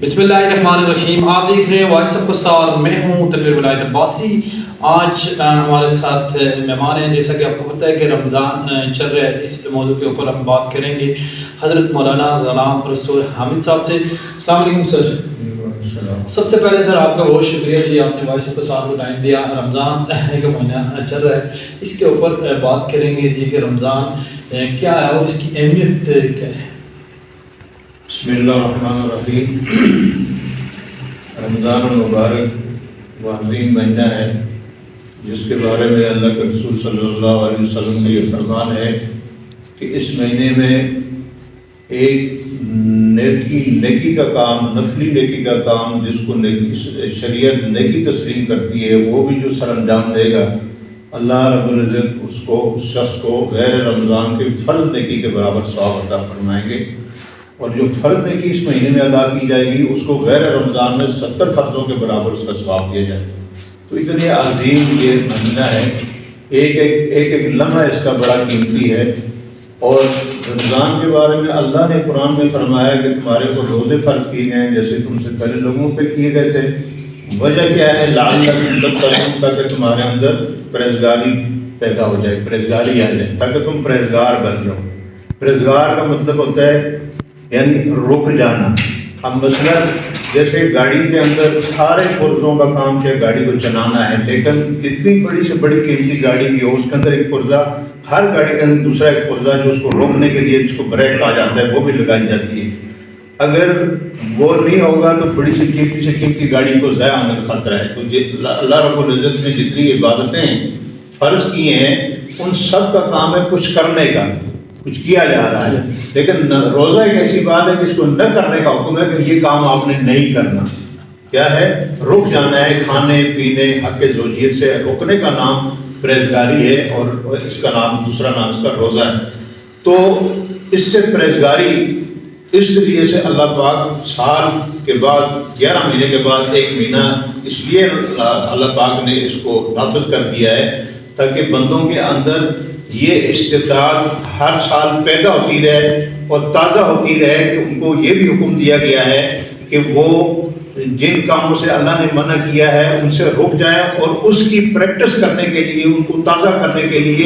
بسم اللہ الرحمن الرحیم. آپ دیکھ رہے ہیں وائس آف قصار. میں ہوں تنویر ولایت عباسی. آج ہمارے ساتھ مہمان ہیں. جیسا کہ آپ کو پتہ ہے کہ رمضان چل رہا ہے, اس موضوع کے اوپر ہم بات کریں گے حضرت مولانا غلام رسول حامد صاحب سے. السلام علیکم سر. سب سے پہلے سر آپ کا بہت شکریہ جی, آپ نے وائس آف قصار کو ٹائم دیا. رمضان کا مہینہ چل رہا ہے, اس کے اوپر بات کریں گے جی کہ رمضان کیا ہے اور اس کی اہمیت کیا ہے. بسم اللہ الرحمن الرحیم. رمضان المبارک وہ عظیم مہینہ ہے جس کے بارے میں اللہ کے رسول صلی اللہ علیہ وسلم کا یہ فرمان ہے کہ اس مہینے میں ایک نیکی کا کام, نفلی نیکی کا کام جس کو شریعت نیکی تسلیم کرتی ہے, وہ بھی جو سر انجام دے گا, اللہ رب العزت اس شخص کو غیر رمضان کے فرض نیکی کے برابر ثواب عطا فرمائیں گے. اور جو فرض نیکی اس مہینے میں ادا کی جائے گی اس کو غیر رمضان میں 70 فرضوں کے برابر اس کا ثواب دیا جائے. تو اتنے عظیم یہ مہینہ ہے, ایک لمحہ اس کا بڑا قیمتی ہے. اور رمضان کے بارے میں اللہ نے قرآن میں فرمایا کہ تمہارے کو روزے فرض کیے گئے ہیں جیسے تم سے پہلے لوگوں پہ کیے گئے تھے. وجہ کیا ہے؟ لعلکم تتقون, تاکہ تمہارے اندر پرہیزگاری پیدا ہو جائے, پرہیزگاری آ جائے, تاکہ تم پرہیزگار بن جاؤ. پرہیزگار کا مطلب ہوتا ہے یعنی رک جانا. اب مثلا جیسے گاڑی کے اندر سارے پرزوں کا کام کیا, گاڑی کو چلانا ہے, لیکن کتنی بڑی سے بڑی قیمتی گاڑی کی ہو, اس کے اندر ایک پرزہ, ہر گاڑی کے اندر دوسرا ایک پرزہ جو اس کو روکنے کے لیے جس کو بریک کہا جاتا ہے وہ بھی لگائی جاتی ہے. اگر وہ نہیں ہوگا تو بڑی سے قیمتی گاڑی کو ضائع ہونے کا خطرہ ہے. تو اللہ رب العزت نے جتنی عبادتیں فرض کی ہیں ان سب کا کام ہے کچھ کرنے کا, کچھ کیا جا رہا ہے. لیکن روزہ ایک ایسی بات ہے کہ اس کو نہ کرنے کا حکم ہے کہ یہ کام آپ نے نہیں کرنا. کیا ہے؟ رک جانا ہے. کھانے پینے حق زوجیت سے رکنے کا نام پرہیزگاری ہے, اور اس کا نام دوسرا نام اس کا روزہ ہے. تو اس سے پرہیزگاری اس لیے سے اللہ پاک سال کے بعد 11 مہینے کے بعد ایک مہینہ اس لیے اللہ پاک نے اس کو نافذ کر دیا ہے تاکہ بندوں کے اندر یہ استطاعت ہر سال پیدا ہوتی رہے اور تازہ ہوتی رہے. کہ ان کو یہ بھی حکم دیا گیا ہے کہ وہ جن کاموں سے اللہ نے منع کیا ہے ان سے رک جائیں, اور اس کی پریکٹس کرنے کے لیے, ان کو تازہ کرنے کے لیے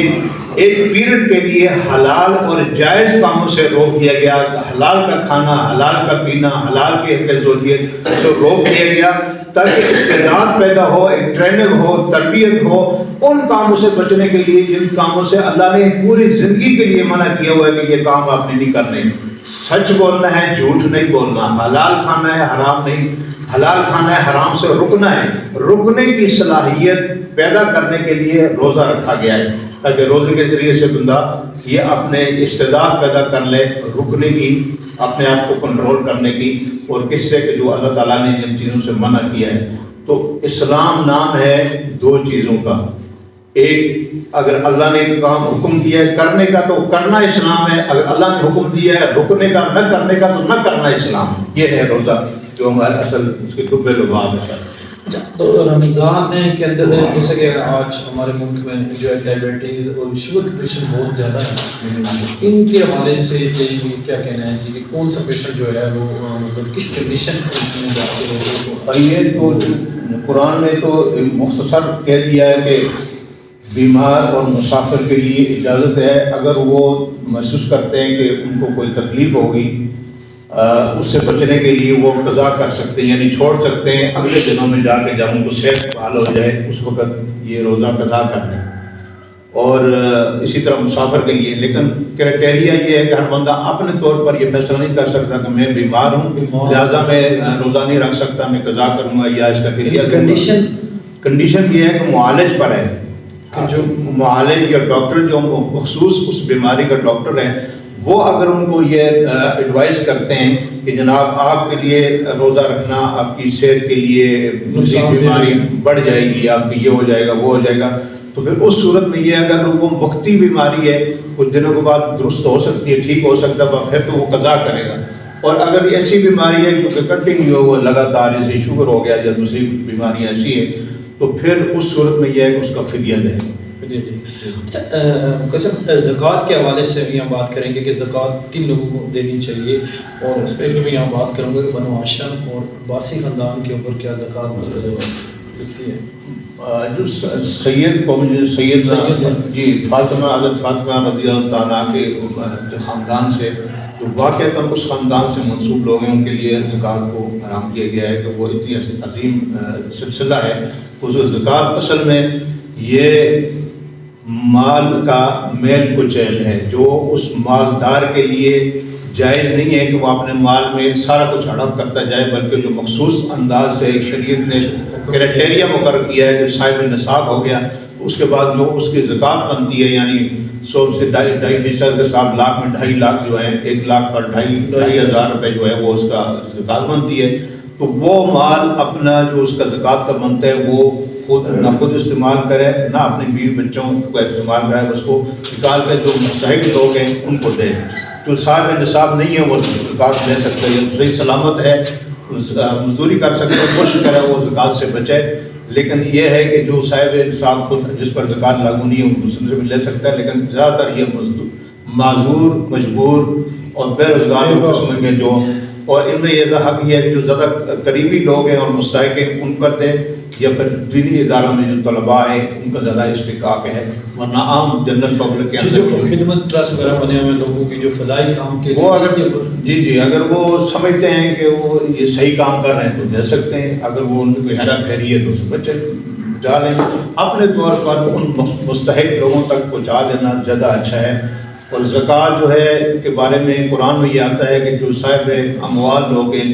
ایک پیریڈ کے لیے حلال اور جائز کاموں سے روک دیا گیا. حلال کا کھانا, حلال کا پینا, حلال کے حق زوجیت سے روک دیا گیا تاکہ استعداد پیدا ہو, ایک ٹریننگ ہو, تربیت ہو ان کاموں سے بچنے کے لیے جن کاموں سے اللہ نے پوری زندگی کے لیے منع کیا ہوا ہے کہ یہ کام آپ نے نہیں کرنے. سچ بولنا ہے, جھوٹ نہیں بولنا, حلال کھانا ہے, حرام نہیں, حلال کھانا ہے, حرام سے رکنا ہے. رکنے کی صلاحیت پیدا کرنے کے لیے روزہ رکھا گیا ہے تاکہ روزے کے ذریعے سے بندہ یہ اپنے استعداد پیدا کر لے رکنے کی, اپنے آپ کو کنٹرول کرنے کی, اور کس سے کہ جو اللہ تعالیٰ نے جن چیزوں سے منع کیا ہے. تو اسلام نام ہے دو چیزوں کا. ایک, اگر اللہ نے کام حکم دیا ہے کرنے کا تو کرنا اسلام ہے, اگر اللہ نے حکم دیا ہے رکنے کا, نہ کرنے کا, تو نہ کرنا اسلام. یہ ہے روزہ جو ہمارے اصل اس کے دبے لباب ہے سر. تو رمضان کے اندر جیسے کہ آج ہمارے ملک میں جو ہے ڈائبٹیز اور شوگر پیشنٹ بہت زیادہ ہیں, ان کے حوالے سے کیا کہنا ہے جی کہ کون سا پیشنٹ جو ہے وہ مطلب کس کنڈیشن میں جاتے ہیں؟ اور یہ تو قرآن نے تو مختصر کہہ دیا ہے کہ بیمار اور مسافر کے لیے اجازت ہے, اگر وہ محسوس کرتے ہیں کہ ان کو کوئی تکلیف ہوگی اس سے بچنے کے لیے وہ قضا کر سکتے ہیں, یعنی چھوڑ سکتے ہیں اگلے دنوں میں جا کے جب ان کو صحت بحال ہو جائے اس وقت یہ روزہ قضا کر لیں. اور اسی طرح مسافر کے لیے. لیکن کرائٹیریا یہ ہے کہ ہر بندہ اپنے طور پر یہ فیصلہ نہیں کر سکتا کہ میں بیمار ہوں لہٰذا میں روزہ نہیں رکھ سکتا, میں قضا کروں گا یا اس کا فدیہ. کنڈیشن یہ ہے کہ معالج پر ہے, جو معالج یا ڈاکٹر جو مخصوص اس بیماری کا ڈاکٹر ہے وہ اگر ان کو یہ ایڈوائز کرتے ہیں کہ جناب آپ کے لیے روزہ رکھنا آپ کی صحت کے لیے مزید بیماری بڑھ جائے گی, آپ کی یہ ہو جائے گا وہ ہو جائے گا, تو پھر اس صورت میں یہ اگر وہ وقتی بیماری ہے کچھ دنوں کے بعد درست ہو سکتی ہے, ٹھیک ہو سکتا ہے, پھر تو وہ قضا کرے گا. اور اگر ایسی بیماری ہے کیونکہ کنٹینیو وہ لگاتار جیسے شوگر ہو گیا یا دوسری بیماریاں ایسی ہیں تو پھر اس صورت میں یہ ہے کہ اس کا فدیہ دے. جی جی اچھا زکوٰۃ کے حوالے سے بھی ہم بات کریں گے کہ زکوٰۃ کن لوگوں کو دینی چاہیے، اور اس پہ بھی ہم بات کروں گے کہ بنو ہاشم اور عباسی خاندان کے اوپر کیا زکوٰۃ لگتی ہے. جو سید قوم سید جی فاطمہ حضرت فاطمہ رضی اللہ تعالیٰ کے جو خاندان سے جو واقعتاً اس خاندان سے منسوب لوگ ہیں ان کے لیے زکوٰۃ کو حرام کیا گیا ہے کہ وہ اتنی عظیم سلسلہ ہے. اس زکوٰۃ اصل میں یہ مال کا میل کچیل ہے جو اس مالدار کے لیے جائز نہیں ہے کہ وہ اپنے مال میں سارا کچھ ہڑپ کرتا جائے، بلکہ جو مخصوص انداز سے شریعت نے کرائٹیریا مقرر کیا ہے جو صاحب نصاب ہو گیا، اس کے بعد جو اس کی زکوٰۃ بنتی ہے یعنی 100 سے 2.5% کے ساتھ لاکھ میں 2.5 لاکھ جو ہے 1 لاکھ پر 2.5 ہزار روپے جو ہے وہ اس کا زکوٰۃ بنتی ہے. تو وہ مال اپنا جو اس کا زکوٰۃ کا بنتا ہے وہ نہ خود استعمال کرے نہ اپنے بیوی بچوں کو استعمال کرے، اس کو نکال کے جو مستحق لوگ ہیں ان کو دے. جو صاحب نصاب نہیں ہے وہ زکوٰۃ لے سکتا ہے، صحیح سلامت ہے مزدوری کر سکتے ہیں، کوشش کرے وہ زکوٰۃ سے بچے. لیکن یہ ہے کہ جو صاحب نصاب خود جس پر زکوٰۃ لاگو نہیں ہے وہ دوسرے سے بھی لے سکتا ہے، لیکن زیادہ تر یہ معذور مجبور اور بے روزگار قسم کے جو، اور ان میں یہ حق یہ ہے کہ جو زیادہ قریبی لوگ ہیں اور مستحق ہیں ان پر دیں، یا پھر دینی اداروں میں جو طلباء ہیں ان کا زیادہ استحقاق ہے، ورنہ عام جنرل پبلک کے جو خدمت ٹرسٹ وغیرہ بنے ہوئے لوگوں کی جو فلاحی کام کے وہ اگر جی اگر وہ سمجھتے ہیں کہ وہ یہ صحیح کام کر رہے ہیں تو دے سکتے ہیں، اگر وہ ان کو ہیرا پھیری ہے تو اسے بچا لیں. اپنے طور پر ان مستحق لوگوں تک پہنچا دینا زیادہ اچھا ہے. اور زکوٰۃ جو ہے کے بارے میں قرآن میں یہ آتا ہے کہ جو صاحب اموال لوگ ہیں،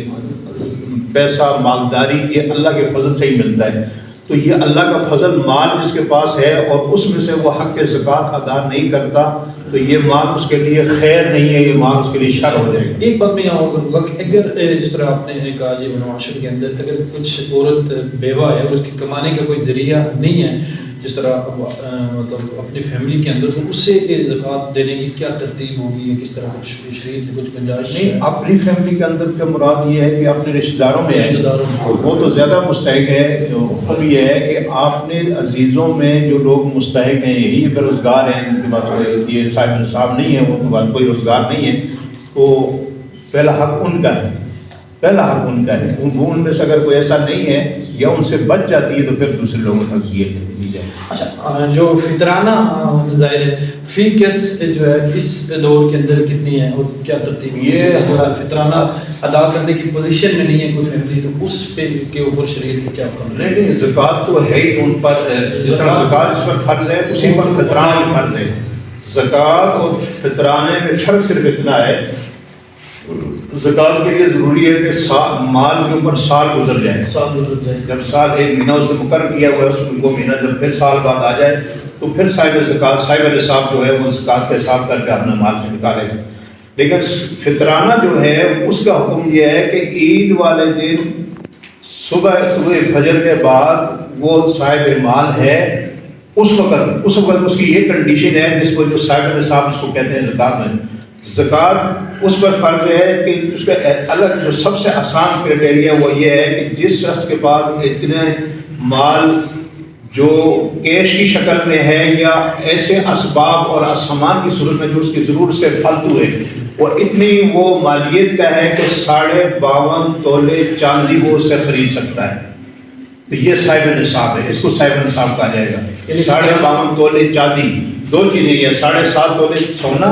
پیسہ مالداری یہ اللہ کے فضل سے ہی ملتا ہے. تو یہ اللہ کا فضل مال جس کے پاس ہے اور اس میں سے وہ حق زکوٰۃ ادا نہیں کرتا تو یہ مال اس کے لیے خیر نہیں ہے، یہ مال اس کے لیے شر ہو جائے گا. ایک بات میں یہاں کروں گا کہ اگر جس طرح آپ نے کہا جی بنو ہاشم کے اندر اگر کچھ عورت بیوہ ہے اس کی کمانے کا کوئی ذریعہ نہیں ہے جس طرح مطلب اپنی فیملی کے اندر، تو اس سے زکوٰۃ دینے کی کیا ترتیب ہوگی یا کس طرح شریعت میں کچھ گنجائش نہیں؟ اپنی فیملی کے اندر کا مراد یہ ہے کہ اپنے رشتہ داروں میں ہے، وہ تو زیادہ مستحق ہے. جو حکم یہ ہے کہ آپ نے عزیزوں میں جو لوگ مستحق ہیں یہی بے روزگار ہیں، ان کے پاس یہ صاحب نصاب نہیں ہے، ان کے پاس کوئی روزگار نہیں ہے، تو پہلا حق ان کا ہے، پہلا حق ان کا ہے. ان میں سے اگر کوئی ایسا نہیں ہے یا ان سے بچ جاتی ہے تو پھر دوسرے لوگوں تک یہ دی جائے. اچھا جو فطرانہ ظاہر ہے فی کیس جو ہے اس دور کے اندر کتنی ہے اور کیا ترتیب؟ یہ فطرانہ ادا کرنے کی پوزیشن میں نہیں ہے کوئی فیملی تو اس پہ کے اوپر شریعت میں کیا حکم؟ نہیں زکوٰۃ تو ہے ہی ان پر، جس طرح زکوٰۃ جس پر فرض ہے اسی پر فطرانہ بھی فرض ہے. زکوٰۃ اور فطرانے میں فرق صرف اتنا ہے، زکوٰۃ کے لیے ضروری ہے کہ مال کے اوپر سال گزر جائے. جب سال ایک مہینہ اس نے مقرر کیا ہوا ہے، اس کو مہینہ جب پھر سال بعد آ جائے تو پھر صاحب زکوٰۃ صاحب نصاب جو ہے وہ زکوٰۃ کا حساب کر کے اپنے مال سے نکالے گا. لیکن فطرانہ جو ہے اس کا حکم یہ ہے کہ عید والے دن صبح فجر کے بعد وہ صاحب مال ہے، اس وقت اس کی یہ کنڈیشن ہے جس کو جو صاحب نصاب اس کو کہتے ہیں زکوٰۃ میں. زکوٰۃ اس پر فرض ہے کہ اس کا الگ جو سب سے آسان کرائٹیریا وہ یہ ہے کہ جس شخص کے پاس اتنے مال جو کیش کی شکل میں ہے یا ایسے اسباب اور سامان کی صورت میں جو اس کی ضرورت سے فالتو ہے اور اتنی وہ مالیت کا ہے کہ 52.5 تولے چاندی وہ اس سے خرید سکتا ہے، تو یہ صاحب نصاب ہے، اس کو صاحب نصاب کہا جائے گا. 52.5 تولے چاندی، دو چیزیں، یا 7.5 تولے سونا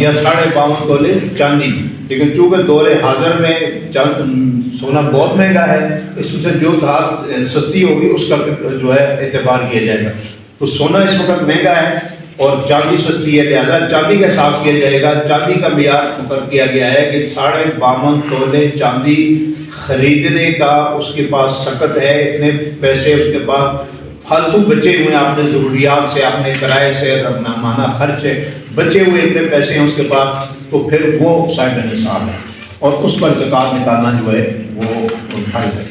یا 52.5 تولے چاندی. لیکن چونکہ دور حاضر میں سونا بہت مہنگا ہے، اس میں سے جو دھات سستی ہوگی اس کا جو ہے اعتبار کیا جائے گا. تو سونا اس وقت مہنگا ہے اور چاندی سستی ہے، لہٰذا چاندی کا حساب کیا جائے گا. چاندی کا معیار مقرر کیا گیا ہے کہ 52.5 تولے چاندی خریدنے کا اس کے پاس سکت ہے، اتنے پیسے اس کے پاس فالتو بچے ہوئے ہیں، اپنے ضروریات سے، اپنے کرائے سے، اپنا مانا خرچ سے بچے ہوئے اتنے پیسے ہیں اس کے پاس، تو پھر وہ صاحب نصاب ہے اور اس پر زکوٰۃ نکالنا جو ہے وہ فرض ہے.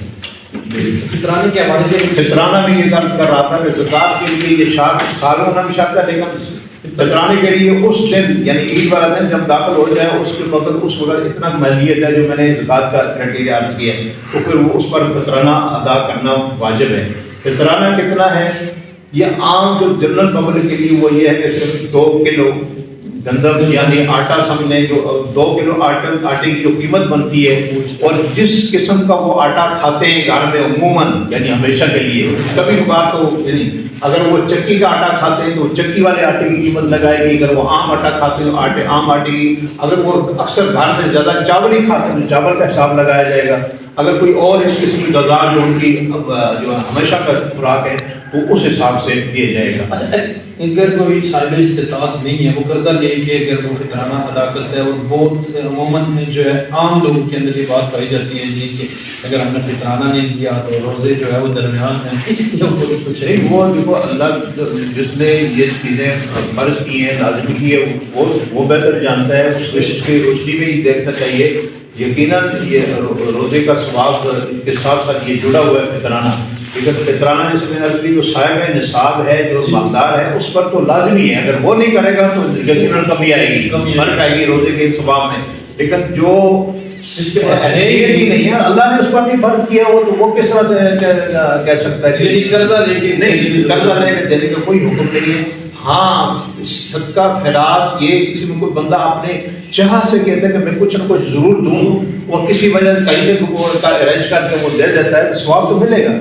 فطرانے کے حوالے سے فطرانہ بھی یہ کر رہا تھا کہ زکوٰۃ کے لیے یہ سال ہونا بھی شرط ہے، لیکن فطرانے کے لیے اس دن یعنی عید والا دن جب داخل ہو جائے اس کے وقت اس وقت اتنا مالیت ہے جو میں نے زکوٰۃ کا کرائٹیریا عرض کیا ہے، تو پھر وہ اس پر فطرانہ ادا کرنا واجب ہے. فطرانہ کتنا ہے؟ یہ عام جو جنرل پبلک کے لیے وہ یہ ہے کہ صرف 2 کلو گندم یعنی آٹا سمجھیں، جو 2 کلو آٹے کی جو قیمت بنتی ہے، اور جس قسم کا وہ آٹا کھاتے ہیں گھر میں عموماً یعنی ہمیشہ کے لیے، کبھی کبھار تو اگر وہ چکی کا آٹا کھاتے ہیں تو چکی والے آٹے کی قیمت لگائے گی، اگر وہ عام آٹا کھاتے ہیں تو عام آٹے کی، اگر وہ اکثر گھر میں زیادہ چاول ہی کھاتے ہیں تو چاول کا حساب لگایا جائے گا، اگر کوئی اور اس قسم کی غذا جو ان کی جو ہمیشہ کا خوراک ہے تو اس حساب سے دیا جائے گا۔ اچھا، اگر کوئی صاحب استطاعت نہیں ہے، وہ قرضہ لے کے اگر وہ فطرانہ ادا کرتا ہے، اور بہت عموماً جو ہے عام لوگوں کے اندر یہ بات پائی جاتی ہے جی کہ اگر ہم نے فطرانہ نہیں دیا تو روزے جو ہے وہ درمیان ہیں، اس کے اوپر کچھ ہے؟ نہیں، وہ دیکھو اللہ جس نے یہ چیزیں فرض کی ہیں، لازم کی ہے، وہ بہتر جانتا ہے، اس کی روشنی میں ہی دیکھنا چاہیے۔ یقیناً یہ روزے کا ثواب کے ساتھ ساتھ یہ جڑا ہوا ہے فطرانہ، لیکن فطرانہ جس میں نزدیک جو صاحب نصاب ہے، جو مالدار ہے، اس پر تو لازمی ہے، اگر وہ نہیں کرے گا تو یقیناً کمی آئے گی، فرق آئے گی روزے کے ثواب میں۔ لیکن جو اس کے پاس حیثیت ہی نہیں ہے، اللہ نے اس پر بھی فرض کیا ہو، تو وہ کس طرح سے کہہ سکتا ہے یعنی قرضہ لے کے نہیں، قرضہ لے کے دینے کا کوئی حکم نہیں ہے۔ ہاں، صدقہ خیرات یہ کسی میں کوئی بندہ اپنے چاہ سے کہتا ہے کہ میں کچھ نہ کچھ ضرور دوں، اور کسی وجہ سے کہیں سے ارینج کر کے وہ دے دیتا ہے، ثواب تو ملے گا،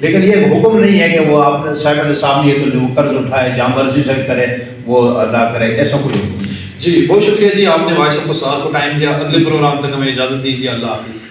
لیکن یہ حکم نہیں ہے کہ وہ آپ نے صاحب نصاب لیے تو وہ قرض اٹھائے، جہاں مرضی سے کرے وہ ادا کرے، ایسا کوئی حکم نہیں۔ جی بہت شکریہ جی، آپ نے وائس آف کو سوال کو ٹائم دیا۔ اگلے پروگرام تک ہمیں اجازت دیجیے، اللہ حافظ۔